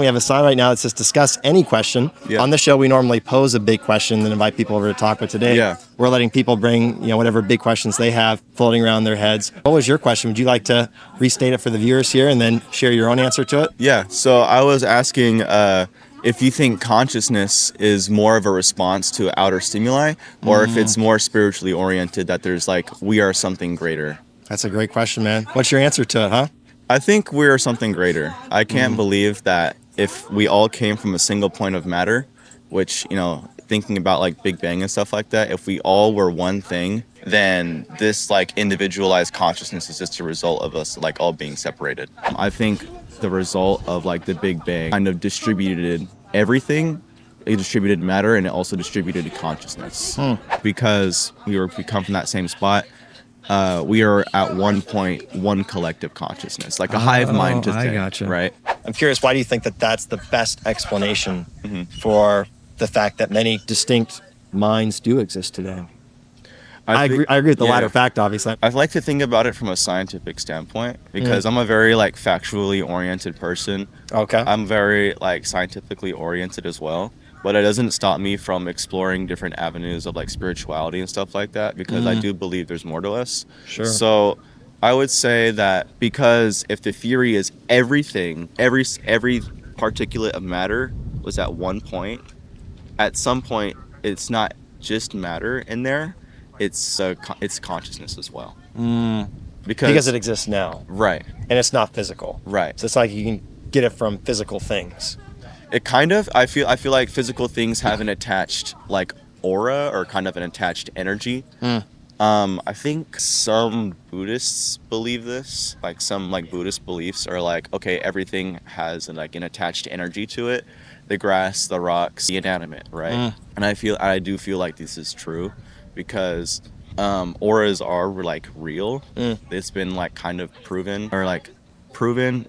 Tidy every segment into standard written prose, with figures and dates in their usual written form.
We have a sign right now that says discuss any question. Yeah. On the show, we normally pose a big question and invite people over to talk. But today, we're letting people bring, whatever big questions they have floating around their heads. What was your question? Would you like to restate it for the viewers here and then share your own answer to it? Yeah. So I was asking if you think consciousness is more of a response to outer stimuli, or if it's more spiritually oriented, that there's like, we are something greater. That's a great question, man. What's your answer to it, huh? I think we are something greater. I can't believe that if we all came from a single point of matter, which, thinking about like Big Bang and stuff like that, if we all were one thing, then this like individualized consciousness is just a result of us like all being separated. I think the result of like the Big Bang kind of distributed everything. It distributed matter and it also distributed consciousness. Because we come from that same spot. We are at one point one collective consciousness, like a hive mind to think, gotcha. right? I'm curious, why do you think that that's the best explanation for the fact that many distinct minds do exist today? I agree with the latter fact, obviously. I like to think about it from a scientific standpoint because I'm a very like factually oriented person. Okay. I'm very like scientifically oriented as well, but it doesn't stop me from exploring different avenues of like spirituality and stuff like that because I do believe there's more to us. Sure. So I would say that because if the theory is everything, every particulate of matter was at one point, at some point it's not just matter in there. It's consciousness as well. Because it exists now. Right. And it's not physical. Right. So it's like you can get it from physical things. It kind of, I feel like physical things have an attached like aura or kind of an attached energy. I think some Buddhists believe this, like some like Buddhist beliefs are like, okay, everything has like an attached energy to it. The grass, the rocks, the inanimate, right? And I do feel like this is true because auras are like real. It's been like kind of proven.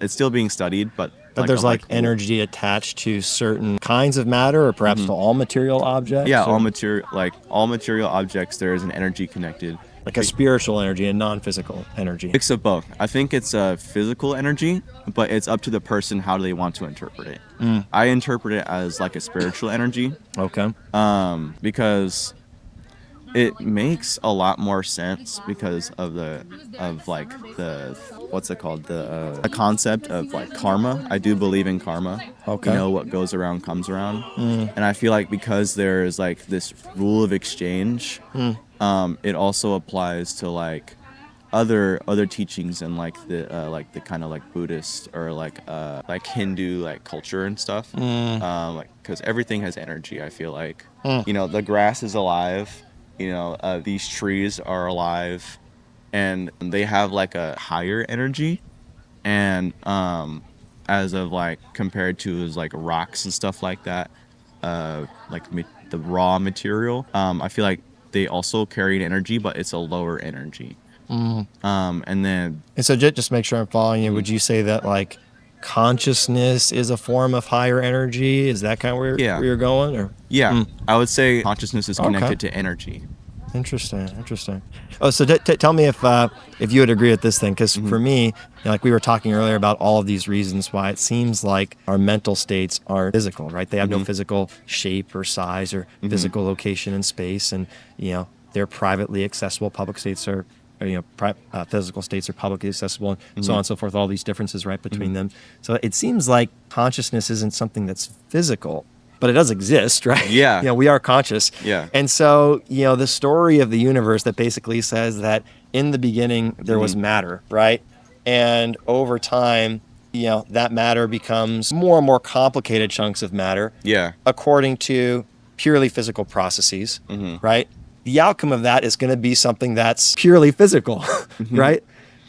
It's still being studied, but there's like energy attached to certain kinds of matter or perhaps to all material objects? Yeah, all material objects, there is an energy connected. Like a spiritual energy and non-physical energy. Mix of both. I think it's a physical energy, but it's up to the person how they want to interpret it. I interpret it as like a spiritual energy. Okay. Because it makes a lot more sense because of the concept of like karma. I do believe in karma. Okay. What goes around comes around. And I feel like because there is like this rule of exchange, it also applies to like other teachings and like the kind of like Buddhist or like Hindu like culture and stuff. Because everything has energy. I feel like the grass is alive. These trees are alive and they have like a higher energy and as of like compared to as like rocks and stuff like that, the raw material, I feel like they also carry an energy, but it's a lower energy. And so just make sure I'm following you. Would you say that like consciousness is a form of higher energy? Is that kind of where you're going? Or I would say consciousness is connected to energy. Interesting. Oh, so tell me if you would agree with this thing, because for me, like we were talking earlier about all of these reasons why it seems like our mental states aren't physical, right? They have no physical shape or size or physical location in space, and they're privately accessible. Public states are physical states are publicly accessible, and so on and so forth, all these differences right between them. So it seems like consciousness isn't something that's physical, but it does exist, right? Yeah. We are conscious. Yeah. And so, the story of the universe that basically says that in the beginning there was matter, right? And over time, that matter becomes more and more complicated chunks of matter. Yeah. According to purely physical processes, right? The outcome of that is going to be something that's purely physical, right?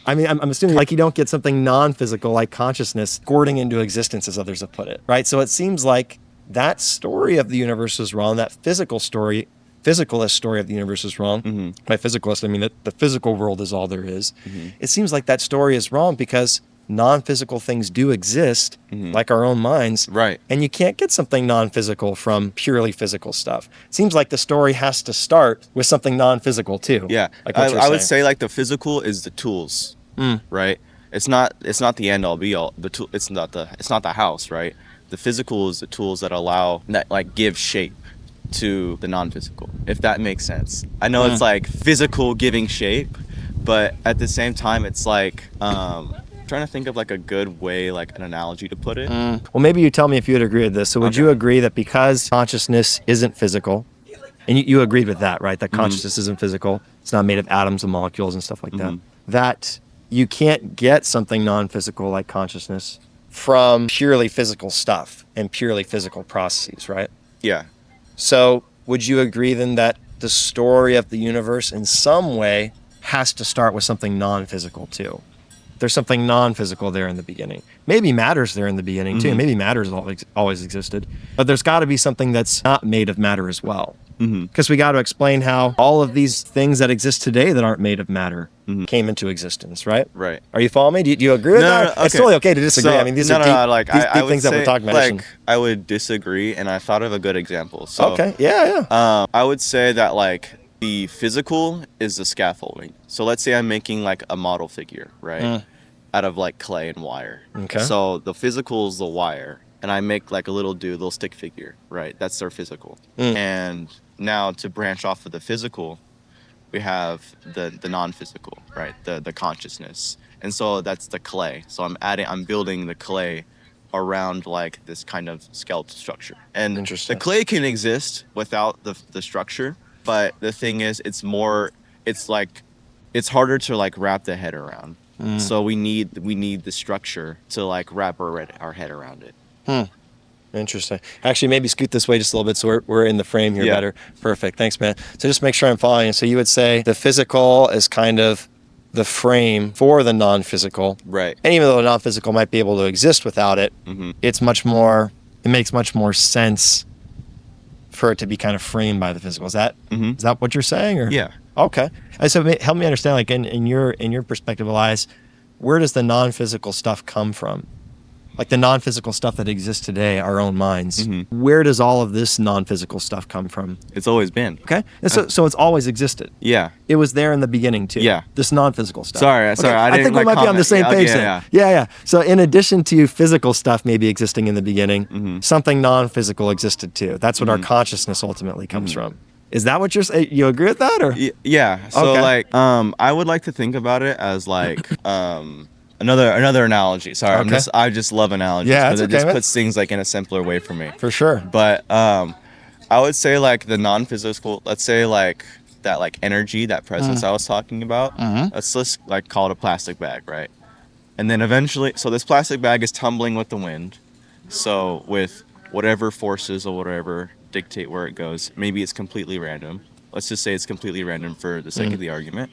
I mean, I'm assuming like you don't get something non-physical like consciousness squirting into existence, as others have put it, right? So it seems like that story of the universe is wrong. That physicalist story of the universe is wrong. By physicalist, I mean that the physical world is all there is. It seems like that story is wrong because non-physical things do exist, like our own minds. Right. And you can't get something non-physical from purely physical stuff. It seems like the story has to start with something non-physical too. Yeah. Like I would say like the physical is the tools, right? It's not the end all be all. It's not the house, right? the physical is the tools that like give shape to the non-physical, if that makes sense. I know it's like physical giving shape, but at the same time it's like trying to think of like a good way, like an analogy to put it. Well, maybe you tell me if you would agree with this. So would you agree that because consciousness isn't physical, and you agreed with that, right? That consciousness isn't physical, it's not made of atoms and molecules and stuff like that, that you can't get something non-physical like consciousness from purely physical stuff and purely physical processes, right? Yeah. So would you agree then that the story of the universe in some way has to start with something non-physical too? There's something non-physical there in the beginning. Maybe matter's there in the beginning too. Maybe matter's always existed. But there's got to be something that's not made of matter as well. Because we got to explain how all of these things that exist today that aren't made of matter came into existence, right? Right. Are you following me? Do you agree with that? No, It's okay. totally okay to disagree. So, I mean, these are deep, deep things that we're talking about. Like, I would disagree, and I thought of a good example. So, okay, yeah. I would say that like the physical is the scaffolding. So let's say I'm making like a model figure, right? Out of like clay and wire. Okay. So the physical is the wire, and I make like a little stick figure, right? That's their physical. And now to branch off of the physical, we have the non-physical, right? The consciousness. And so that's the clay. So I'm building the clay around like this kind of skeletal structure. And the clay can exist without the structure, but the thing is it's harder to like wrap the head around. So we need the structure to like wrap our head around it. Interesting. Actually, maybe scoot this way just a little bit so we're in the frame here better. Perfect. Thanks, man. So just make sure I'm following you. So you would say the physical is kind of the frame for the non-physical. Right. And even though the non-physical might be able to exist without it, it makes much more sense for it to be kind of framed by the physical. Is that what you're saying? Or? Yeah. Okay. And so help me understand, like in your perspective, Elias, where does the non-physical stuff come from? Like the non-physical stuff that exists today, our own minds. Where does all of this non-physical stuff come from? It's always been. Okay. And so it's always existed. Yeah. It was there in the beginning too. Yeah. This non-physical stuff. Sorry. Okay. I think we might be on the same page then. Yeah. So in addition to physical stuff maybe existing in the beginning, something non-physical existed too. That's what our consciousness ultimately comes from. Is that what you're saying? You agree with that, or? Yeah. So like, I would like to think about it as like, another analogy. Sorry, Okay. I just love analogies because it just puts things like in a simpler way for me. For sure. But I would say like the non-physical, let's say like that like energy, that presence I was talking about. Let's like call it a plastic bag, right? And then eventually, so this plastic bag is tumbling with the wind. So with whatever forces or whatever dictate where it goes, maybe it's completely random. Let's just say it's completely random for the sake of the argument.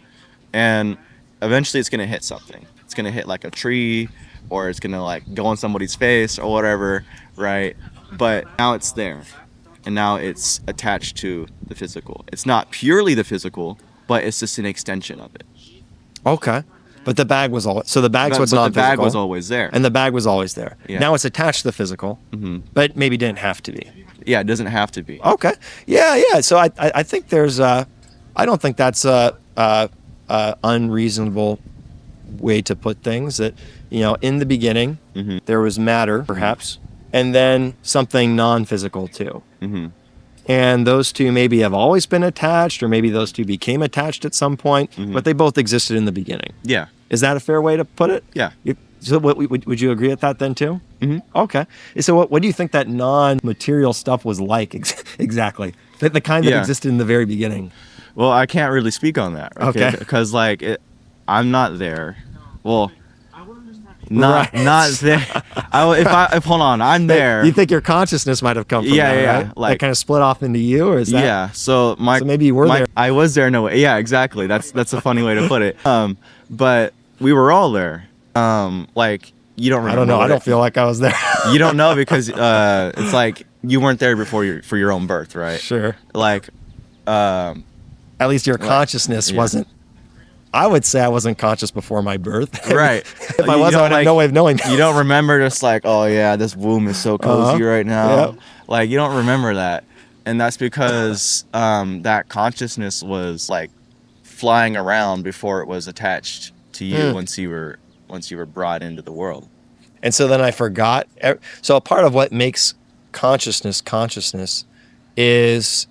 And eventually it's going to hit something. It's going to hit like a tree, or it's going to like go on somebody's face or whatever, right? But now it's there. And now it's attached to the physical. It's not purely the physical, but it's just an extension of it. Okay. But the bag was always, so the bag's what's non-physical. The bag was always there. And the bag was always there. Yeah. Now it's attached to the physical, but maybe didn't have to be. Yeah, it doesn't have to be. Okay. Yeah. So I think there's I don't think that's a unreasonable way to put things. That, in the beginning there was matter, perhaps, and then something non-physical too. And those two maybe have always been attached, or maybe those two became attached at some point, but they both existed in the beginning. Yeah. Is that a fair way to put it? Yeah. So would you agree with that then too? Okay. So what do you think that non-material stuff was like exactly? The kind that existed in the very beginning? Well, I can't really speak on that. Okay. Because like I'm not there. Well, not there. If hold on, I'm there. You think your consciousness might have come from there, right? Like, that kind of split off into you, or is that? Yeah. So maybe you were there. I was there. No way. Yeah, exactly. That's a funny way to put it. But we were all there. Like you don't remember. I don't know. I don't feel like I was there. You don't know because it's like you weren't there before for your own birth, right? Sure. Like, at least your consciousness wasn't. I would say I wasn't conscious before my birth. Right. If I was, I would have no way of knowing. You don't remember just like, oh yeah, this womb is so cozy right now. Yep. Like you don't remember that. And that's because that consciousness was like flying around before it was attached to you once you were brought into the world. And so then I forgot. So a part of what makes consciousness is,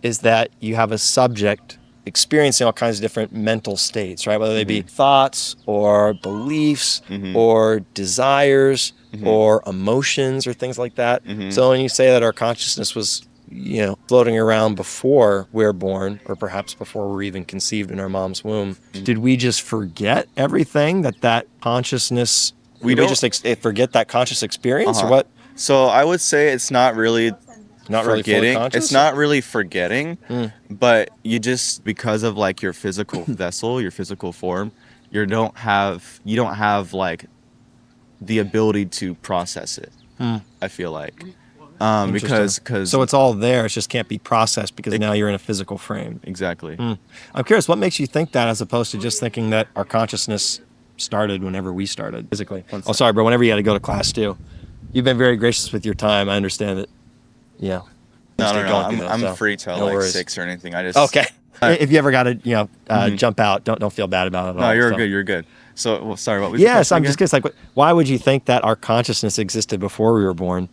is that you have a subject experiencing all kinds of different mental states, right? Whether they be thoughts or beliefs or desires or emotions or things like that. So when you say that our consciousness was, floating around before we're born, or perhaps before we're even conceived in our mom's womb, did we just forget everything that consciousness? We Did we don't. just forget that conscious experience, or Uh-huh. what? So I would say it's not really Not really fully forgetting. It's conscious? not really forgetting, but you just, because of like your physical vessel, your physical form, you don't have like the ability to process it. I feel like, Interesting. because So it's all there. It just can't be processed because it, now you're in a physical frame. exactly. I'm curious, what makes you think that, as opposed to just thinking that our consciousness started whenever we started physically? Oh, sorry, bro. Whenever you had to go to class too. You've been very gracious with your time. I understand it. Yeah. No, Stay no, no. going through I'm those, I'm so free till no like worries. 6 or anything. I just Okay. If you ever got to, jump out, don't feel bad about it at No, all. you're So. good. You're good. So, well, sorry. What was your Yes, question I'm again? just curious. Like, why would you think that our consciousness existed before we were born,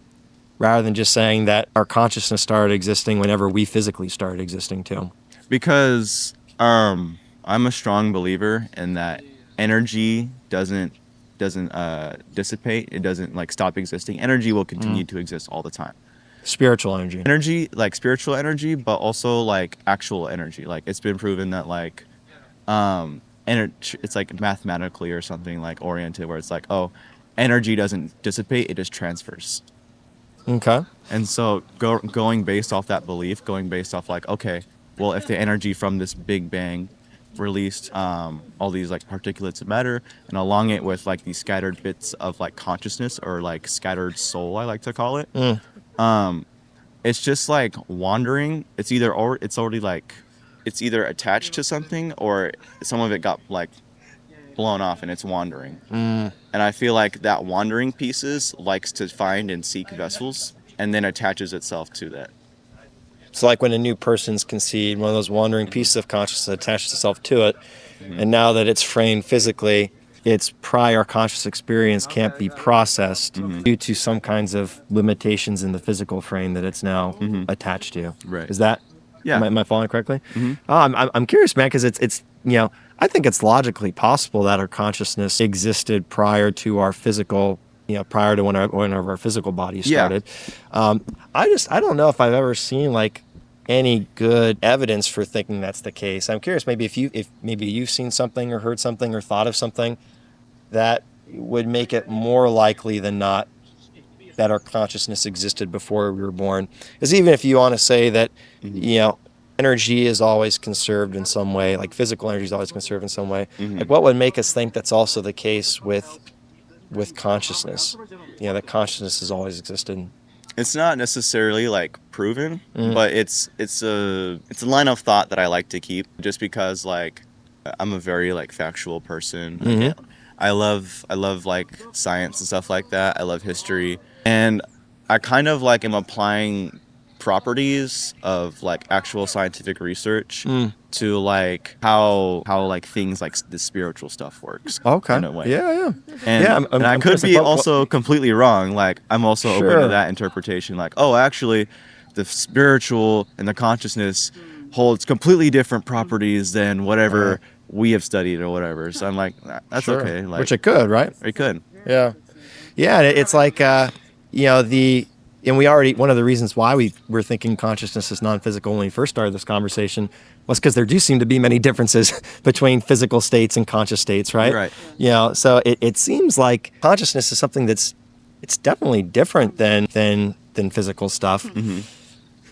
rather than just saying that our consciousness started existing whenever we physically started existing too? Because I'm a strong believer in that energy doesn't dissipate. It doesn't like stop existing. Energy will continue to exist all the time. Spiritual energy. Energy, like spiritual energy, but also like actual energy. Like it's been proven that like it's like mathematically or something like oriented, where it's like, oh, energy doesn't dissipate, it just transfers. Okay. And so going based off that belief, going based off like, okay, well, if the energy from this Big Bang released all these like particulates of matter, and along it with like these scattered bits of like consciousness, or like scattered soul, I like to call it, it's just like wandering. It's already like, it's either attached to something, or some of it got like blown off and it's wandering. And I feel like that wandering pieces likes to find and seek vessels, and then attaches itself to that. So, like when a new person's conceived, one of those wandering pieces of consciousness attaches itself to it, and now that it's framed physically, its prior conscious experience can't be processed due to some kinds of limitations in the physical frame that it's now attached to. Right. Is that? Yeah. Am I following correctly? Oh, I'm curious, man, because it's I think it's logically possible that our consciousness existed prior to our physical, prior to when our physical body Yeah. started. I don't know if I've ever seen like any good evidence for thinking that's the case. I'm curious, maybe if maybe you've seen something or heard something or thought of something that would make it more likely than not that our consciousness existed before we were born. Because even if you want to say that, energy is always conserved in some way, like physical energy is always conserved in some way, like what would make us think that's also the case with consciousness? That consciousness has always existed. It's not necessarily like proven, but it's a line of thought that I like to keep, just because like I'm a very like factual person. Again, I love like science and stuff like that. I love history, and I kind of like am applying properties of like actual scientific research to like how like things like the spiritual stuff works Okay. in a way. Yeah. And I'm I could curious, like, be also completely wrong. Like I'm also open to Sure. that interpretation. Like, oh, actually, the spiritual and the consciousness holds completely different properties than whatever we have studied or whatever. So I'm like, that's Sure. okay. Like, Which it could, right? it could. Yeah. Yeah, it's like and we already, one of the reasons why we were thinking consciousness is non-physical when we first started this conversation was because there do seem to be many differences between physical states and conscious states, right? Right. So it seems like consciousness is something it's definitely different than physical stuff.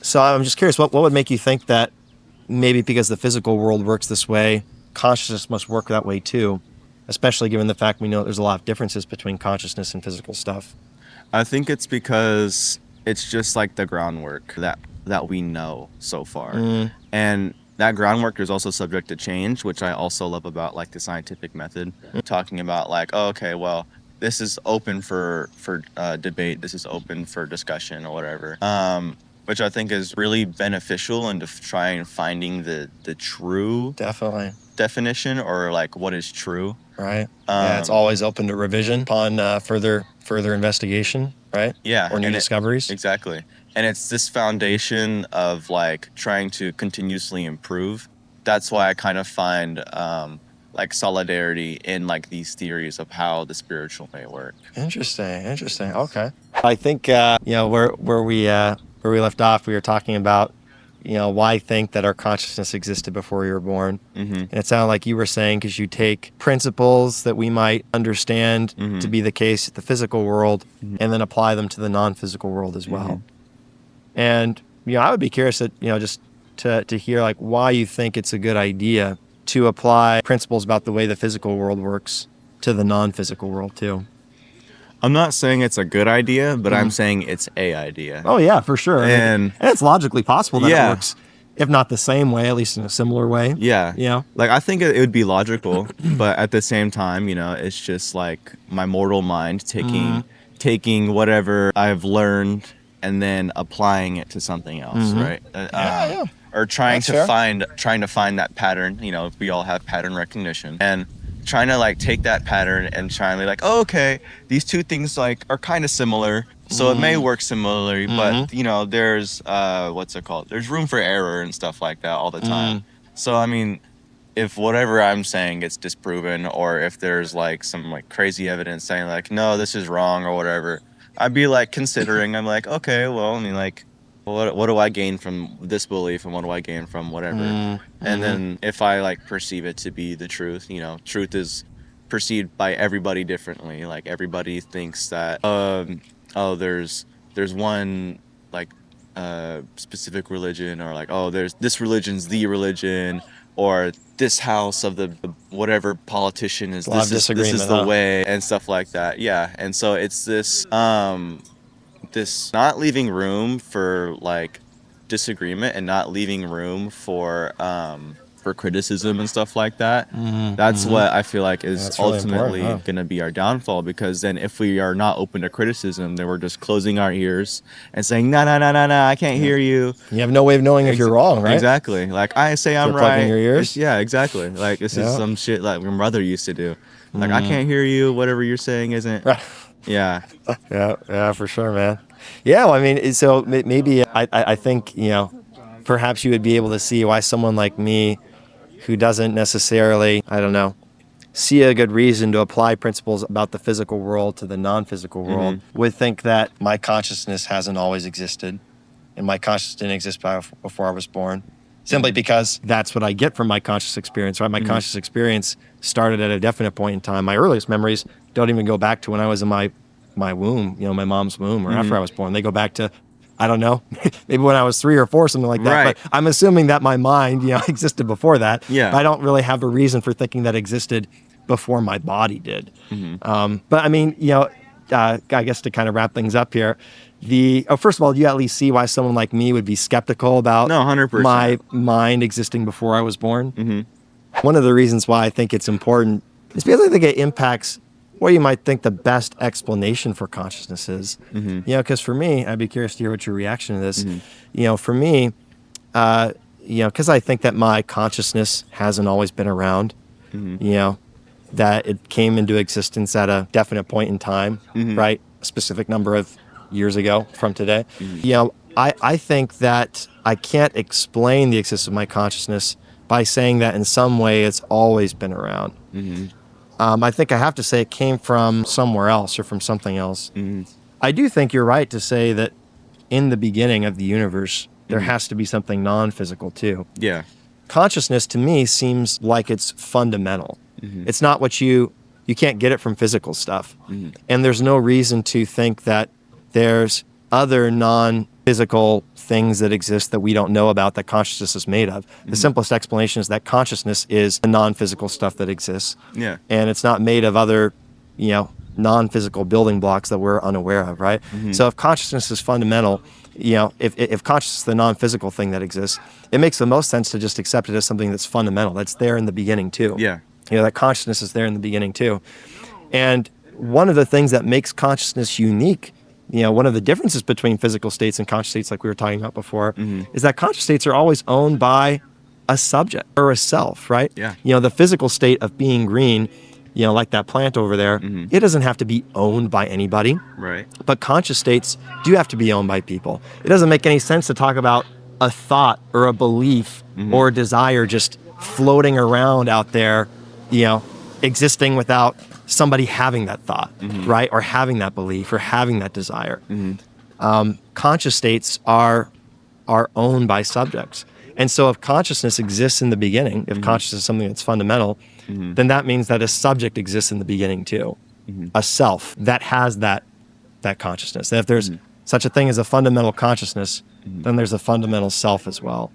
So I'm just curious, what would make you think that maybe because the physical world works this way, consciousness must work that way too, especially given the fact we know there's a lot of differences between consciousness and physical stuff. I think it's because it's just like the groundwork that we know so far, and that groundwork is also subject to change, which I also love about like the scientific method, talking about like, oh, okay, well, this is open for debate, this is open for discussion or whatever, which I think is really beneficial into trying finding the true Definitely. definition or like what is true. Right. Yeah, it's always open to revision upon further investigation, right? Yeah, Or new and discoveries. exactly. And it's this foundation of like trying to continuously improve. That's why I kind of find like solidarity in like these theories of how the spiritual may work. Interesting. Okay. I think where we left off, we were talking about why I think that our consciousness existed before you were born. And it sounded like you were saying because you take principles that we might understand to be the case at the physical world and then apply them to the non-physical world as well. And I would be curious that just to hear like why you think it's a good idea to apply principles about the way the physical world works to the non-physical world too. I'm not saying it's a good idea, but I'm saying it's a idea. Oh yeah, for sure. And it's logically possible that yeah. it works, if not the same way, at least in a similar way. Yeah. Like I think it would be logical, but at the same time, it's just like my mortal mind taking whatever I've learned and then applying it to something else, right? Yeah. Or trying That's to fair. find that pattern. We all have pattern recognition, and trying to like take that pattern and trying to be like, oh, okay, these two things like are kind of similar, so it may work similarly, but there's what's it called? There's room for error and stuff like that all the time. So I mean, if whatever I'm saying gets disproven, or if there's like some like crazy evidence saying like, no, this is wrong or whatever, I'd be like considering. I'm like, okay, well, I mean, like, what do I gain from this belief, and what do I gain from whatever? And then if I like perceive it to be the truth, truth is perceived by everybody differently. Like everybody thinks that there's one like specific religion, or like, oh, there's this religion's the religion, or this house of the whatever politician is this is the way, and stuff like that. Yeah. And so it's this this not leaving room for like disagreement and not leaving room for criticism and stuff like that. That's what I feel like is That's really ultimately important, going to be our downfall, because then if we are not open to criticism, then we're just closing our ears and saying, no, I can't hear you. You have no way of knowing if you're wrong, right? Exactly. Like I say I'm You're plugging right. your ears? Yeah, exactly. Like this is some shit like my brother used to do. Like I can't hear you. Whatever you're saying isn't. Yeah. Yeah, for sure, man. Yeah, well, I mean, so maybe I think, perhaps you would be able to see why someone like me who doesn't necessarily, I don't know, see a good reason to apply principles about the physical world to the non-physical world would think that my consciousness hasn't always existed and my consciousness didn't exist before I was born. Simply because that's what I get from my conscious experience, right? My conscious experience started at a definite point in time. My earliest memories don't even go back to when I was in my womb, my mom's womb, or after I was born. They go back to, I don't know, maybe when I was 3 or 4, something like that. Right. But I'm assuming that my mind, existed before that. Yeah. I don't really have a reason for thinking that existed before my body did. But I mean, I guess to kind of wrap things up here, first of all, you at least see why someone like me would be skeptical about 100%. my mind existing before I was born. One of the reasons why I think it's important is because I think it impacts what you might think the best explanation for consciousness is. Because for me, I'd be curious to hear what your reaction to this. For me, because I think that my consciousness hasn't always been around. That it came into existence at a definite point in time, right? A specific number of years ago from today. I think that I can't explain the existence of my consciousness by saying that in some way it's always been around. I think I have to say it came from somewhere else or from something else. I do think you're right to say that in the beginning of the universe, there has to be something non-physical too. Yeah. Consciousness to me seems like it's fundamental. It's not what you can't get it from physical stuff. And there's no reason to think that there's other non-physical things that exist that we don't know about that consciousness is made of. The simplest explanation is that consciousness is the non-physical stuff that exists. Yeah. And it's not made of other, non-physical building blocks that we're unaware of, right? So if consciousness is fundamental, if consciousness is the non-physical thing that exists, it makes the most sense to just accept it as something that's fundamental, that's there in the beginning too. Yeah. That consciousness is there in the beginning too. And one of the things that makes consciousness unique, one of the differences between physical states and conscious states, like we were talking about before, is that conscious states are always owned by a subject or a self, right? Yeah. The physical state of being green, like that plant over there, it doesn't have to be owned by anybody. Right. But conscious states do have to be owned by people. It doesn't make any sense to talk about a thought or a belief or a desire just floating around out there, existing without somebody having that thought, right? Or having that belief or having that desire. Conscious states are owned by subjects. And so if consciousness exists in the beginning, if consciousness is something that's fundamental, then that means that a subject exists in the beginning too. A self that has that consciousness. And if there's such a thing as a fundamental consciousness, then there's a fundamental self as well.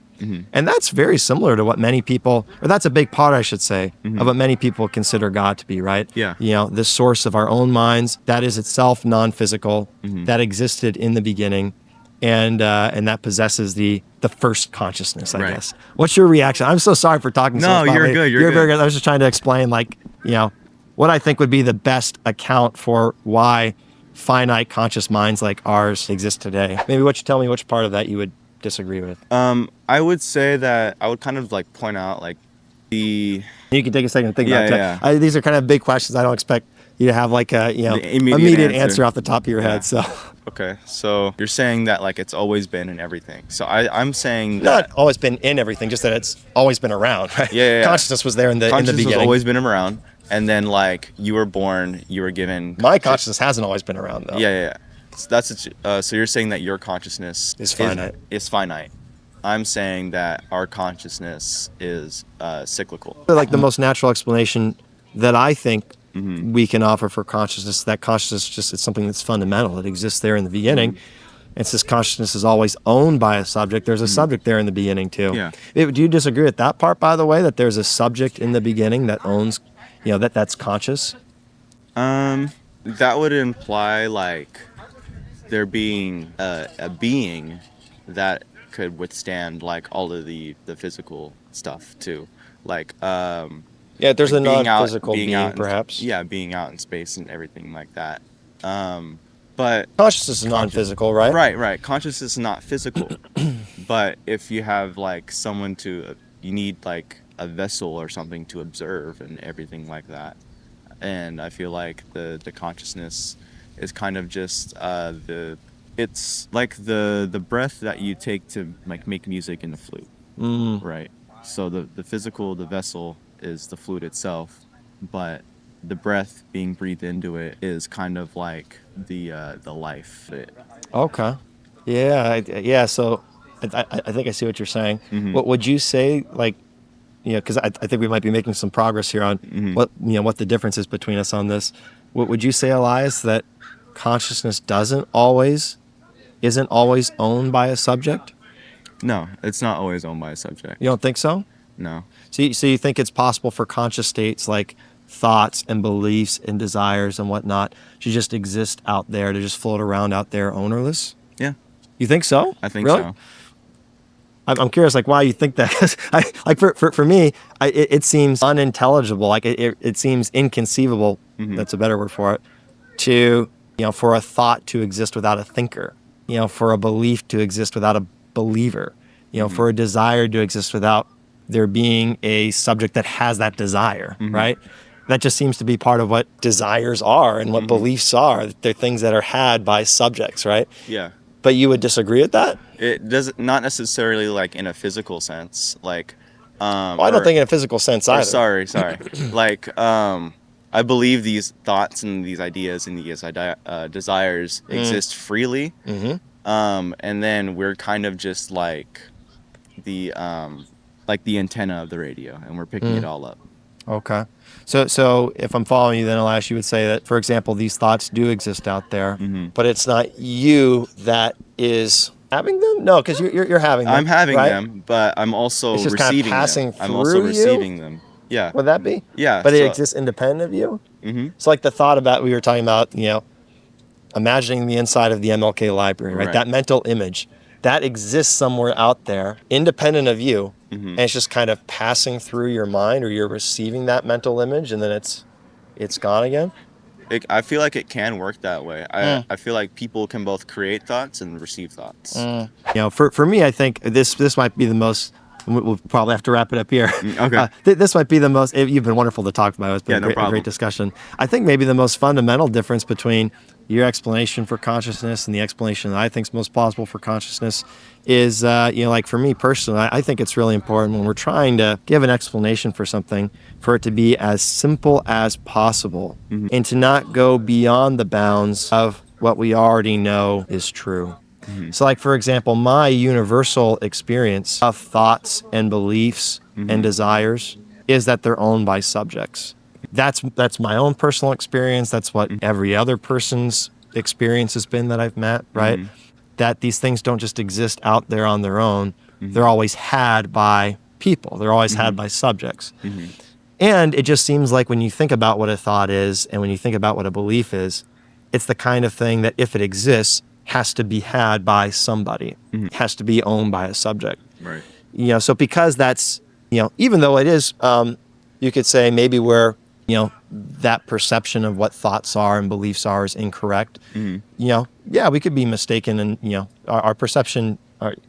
And that's very similar to what many people, or that's a big part, I should say, of what many people consider God to be, right? Yeah. The source of our own minds, that is itself non-physical, that existed in the beginning, and that possesses the first consciousness, I guess. What's your reaction? I'm so sorry for talking so much. No, you're good. You're very good. good. I was just trying to explain, what I think would be the best account for why finite conscious minds like ours exist today. Maybe what you tell me which part of that you would disagree with. I would say that I would kind of like point out like the. You can take a second to think about that. Yeah. These are kind of big questions. I don't expect you to have like a The immediate answer off the top of your head. So Okay, so you're saying that like it's always been in everything. So I'm saying that not always been in everything, just that it's always been around. Right? Yeah. Consciousness was there in the consciousness beginning. has always been around, and then like you were born, you were given. My consciousness hasn't always been around though. Yeah. So you're saying that your consciousness is finite. Is finite. I'm saying that our consciousness is cyclical. Like the most natural explanation that I think we can offer for consciousness, that consciousness just is something that's fundamental. It exists there in the beginning. And since consciousness is always owned by a subject, there's a subject there in the beginning too. Yeah. Do you disagree with that part, by the way, that there's a subject in the beginning that owns, that's conscious? That would imply like there being a being that could withstand like all of the physical stuff too, like there's like a non-physical being perhaps. Being out in space and everything like that. But consciousness is non-physical, right? Right. Consciousness is not physical, but if you have like someone you need like a vessel or something to observe and everything like that. And I feel like the consciousness is kind of just it's like the breath that you take to like make music in the flute, right? So the physical, the vessel is the flute itself, but the breath being breathed into it is kind of like the life. Okay. Yeah. So I think I see what you're saying. What would you say, like, because I think we might be making some progress here on what the difference is between us on this. What would you say, Elias, that consciousness isn't always owned by a subject? No, it's not always owned by a subject. You don't think so? No. So you think it's possible for conscious states like thoughts and beliefs and desires and whatnot to just exist out there, to just float around out there ownerless? Yeah. You think so? I think really? so. I'm curious, like, why you think that. 'Cause for me, it seems unintelligible. Like it seems inconceivable. That's a better word for it. To for a thought to exist without a thinker. For a belief to exist without a believer. For a desire to exist without there being a subject that has that desire. Right. That just seems to be part of what desires are and what beliefs are. They're things that are had by subjects. Right. Yeah. But you would disagree with that? It doesn't, not necessarily like in a physical sense, like. Well, I don't think in a physical sense either. Sorry. Like, I believe these thoughts and these ideas and these desires exist freely. And then we're kind of just like the antenna of the radio, and we're picking it all up. Okay. So if I'm following you, then Elias, you would say that, for example, these thoughts do exist out there, but it's not you that is having them? No, because you're having them. I'm having right? them, but I'm also it's just receiving kind of passing them. Through I'm also receiving you? them. Yeah. Would that be? Yeah. But it exists independent of you? It's like the thought about, we were talking about, imagining the inside of the MLK library, right? That mental image. That exists somewhere out there, independent of you, and it's just kind of passing through your mind, or you're receiving that mental image, and then it's gone again? I feel like it can work that way. I feel like people can both create thoughts and receive thoughts. For me, I think this might be the most we'll probably have to wrap it up here. Okay. This might be the most. You've been wonderful to talk about. It's been Yeah, no a great discussion. I think maybe the most fundamental difference between your explanation for consciousness and the explanation that I think is most plausible for consciousness is, like for me personally, I think it's really important when we're trying to give an explanation for something, for it to be as simple as possible and to not go beyond the bounds of what we already know is true. So, like, for example, my universal experience of thoughts and beliefs and desires is that they're owned by subjects. That's my own personal experience. That's what every other person's experience has been that I've met, right? That these things don't just exist out there on their own. They're always had by people. They're always had by subjects. And it just seems like when you think about what a thought is and when you think about what a belief is, it's the kind of thing that if it exists, has to be had by somebody, has to be owned by a subject. Right. So because that's, even though it is, you could say maybe where, that perception of what thoughts are and beliefs are is incorrect. We could be mistaken, and our perception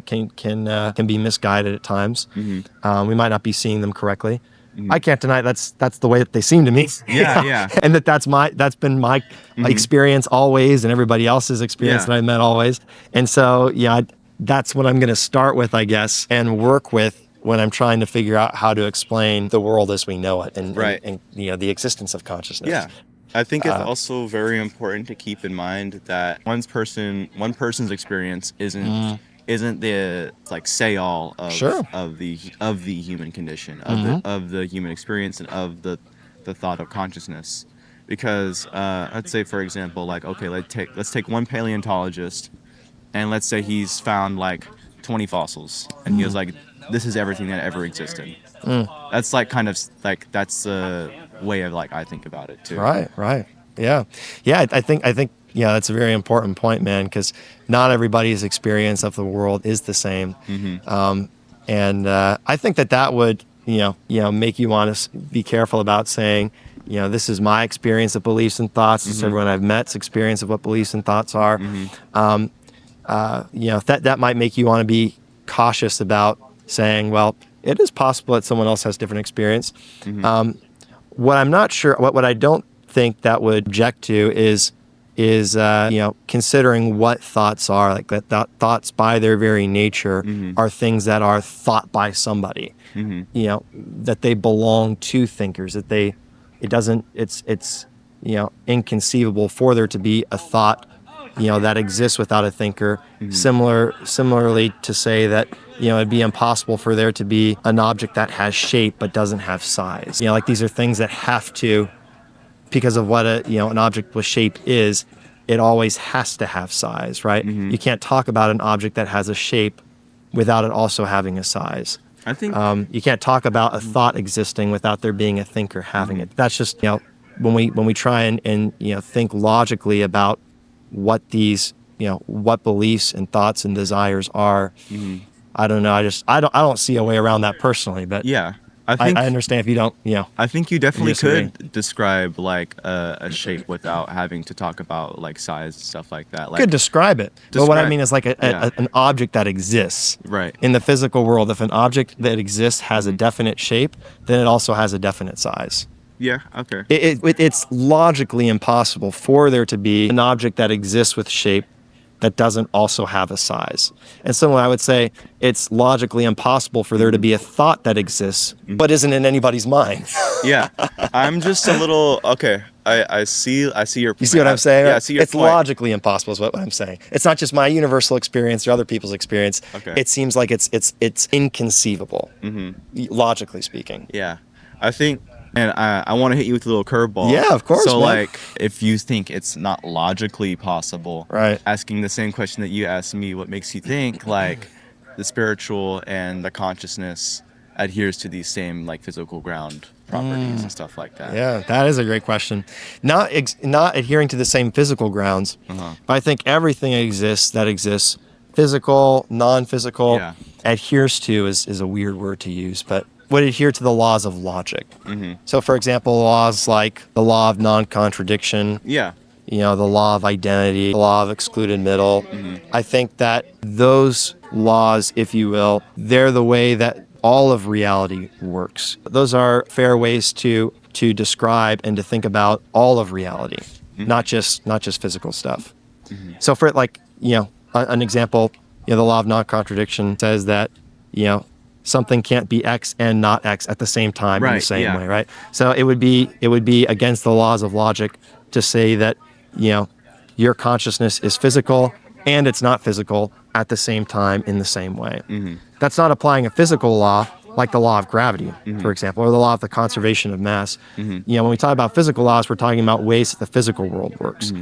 can be misguided at times. We might not be seeing them correctly. I can't deny that's the way that they seem to me. Yeah. And that's been my experience always, and everybody else's experience that I met always. And so that's what I'm going to start with, I guess, and work with when I'm trying to figure out how to explain the world as we know it, and the existence of consciousness. Yeah. I think it's also very important to keep in mind that one person's experience isn't the say all of the human condition, of the human experience, and of the thought of consciousness. Because let's say, for example, let's take one paleontologist, and let's say he's found 20 fossils, and he was like, this is everything that ever existed. That's that's the way of I think about it too. Right. Yeah. I think that's a very important point, man, because not everybody's experience of the world is the same. And I think that would make you want to be careful about saying, this is my experience of beliefs and thoughts. This is everyone I've met's experience of what beliefs and thoughts are. That might make you want to be cautious about saying, well, it is possible that someone else has different experience. What I'm not sure, what I don't think that would object to is considering what thoughts are, that thoughts by their very nature are things that are thought by somebody. That they belong to thinkers. That it's inconceivable for there to be a thought that exists without a thinker. Similarly to say that it'd be impossible for there to be an object that has shape but doesn't have size. These are things that have to, because of what an object with shape is, it always has to have size, right? You can't talk about an object that has a shape without it also having a size. I think you can't talk about a thought existing without there being a thinker having it. That's just when we try and think logically about what these what beliefs and thoughts and desires are. I don't know. I don't see a way around that personally, but yeah. I understand if you don't, I think you definitely could describe a shape without having to talk about size and stuff like that. Could describe it, but what I mean is an object that exists. Right. In the physical world, if an object that exists has a definite shape, then it also has a definite size. Yeah. Okay. It's logically impossible for there to be an object that exists with shape that doesn't also have a size. And so I would say it's logically impossible for there to be a thought that exists but isn't in anybody's mind. Yeah. I'm just a little okay. I see your point. You see what I'm saying? Yeah, I see your it's point. Logically impossible is what I'm saying. It's not just my universal experience or other people's experience. Okay. It seems like it's inconceivable, logically speaking. Yeah. I think, and I want to hit you with a little curveball. Yeah, of course. So, man. if you think it's not logically possible, right? Asking the same question that you asked me, what makes you think the spiritual and the consciousness adheres to these same physical ground properties and stuff like that? Yeah, that is a great question. Not adhering to the same physical grounds, but I think everything that exists, physical, non-physical, adheres to is a weird word to use, but would adhere to the laws of logic. So, for example, laws like the law of non-contradiction, the law of identity, the law of excluded middle. I think that those laws, if you will, they're the way that all of reality works. Those are fair ways to describe and to think about all of reality, not just physical stuff. So for like, an example, the law of non-contradiction says that, something can't be X and not X at the same time in the same way, right? So it would be against the laws of logic to say that, your consciousness is physical and it's not physical at the same time in the same way. That's not applying a physical law like the law of gravity, for example, or the law of the conservation of mass. When we talk about physical laws, we're talking about ways that the physical world works.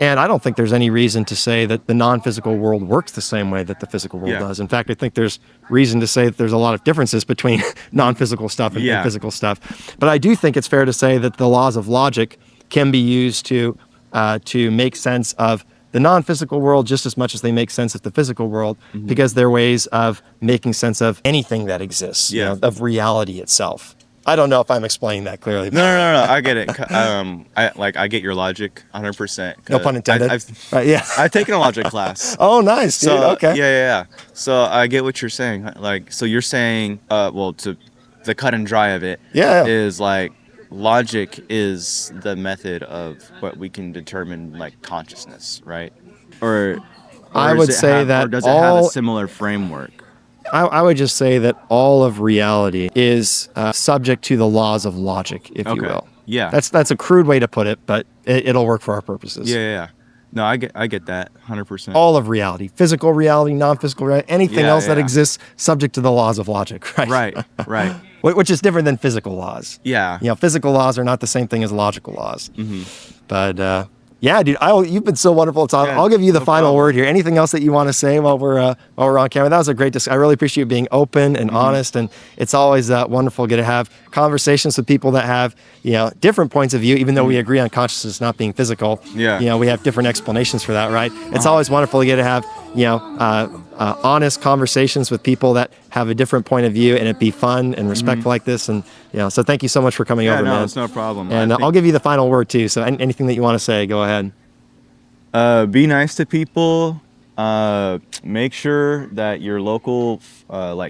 And I don't think there's any reason to say that the non-physical world works the same way that the physical world does. In fact, I think there's reason to say that there's a lot of differences between non-physical stuff and physical stuff. But I do think it's fair to say that the laws of logic can be used to make sense of the non-physical world just as much as they make sense of the physical world, because they're ways of making sense of anything that exists, of reality itself. I don't know if I'm explaining that clearly. No. I get it. I get your logic 100%. No pun intended. I've taken a logic class. Oh, nice, dude. So, okay. Yeah. So I get what you're saying. Like, so you're saying, to the cut and dry of it is like logic is the method of what we can determine like consciousness, right? Or I would say that or does it have a similar framework? I would just say that all of reality is subject to the laws of logic, if you will. Yeah. That's a crude way to put it, but it'll work for our purposes. Yeah. No, I get that 100%. All of reality, physical reality, non-physical reality, anything else that exists subject to the laws of logic, right? Right. Which is different than physical laws. Yeah. Physical laws are not the same thing as logical laws. But yeah, dude, you've been so wonderful. I'll give you the final word here. Anything else that you want to say while we're on camera? That was a great discussion. I really appreciate you being open and honest, and it's always wonderful to have conversations with people that have different points of view, even though we agree on consciousness not being physical. We have different explanations for that, right? It's always wonderful to get to have honest conversations with people that have a different point of view, and it be fun and respectful like this. And so thank you so much for coming over, man. No, it's no problem. And I'll give you the final word too. So anything that you want to say, go ahead. Be nice to people. Make sure that your local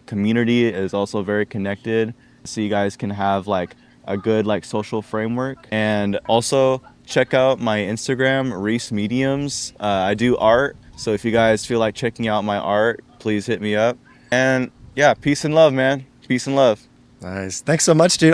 community is also very connected, so you guys can have like a good social framework. And also check out my Instagram, Reese Mediums. I do art, so if you guys feel like checking out my art, please hit me up. And yeah, peace and love, man. Peace and love. Nice. Thanks so much, dude.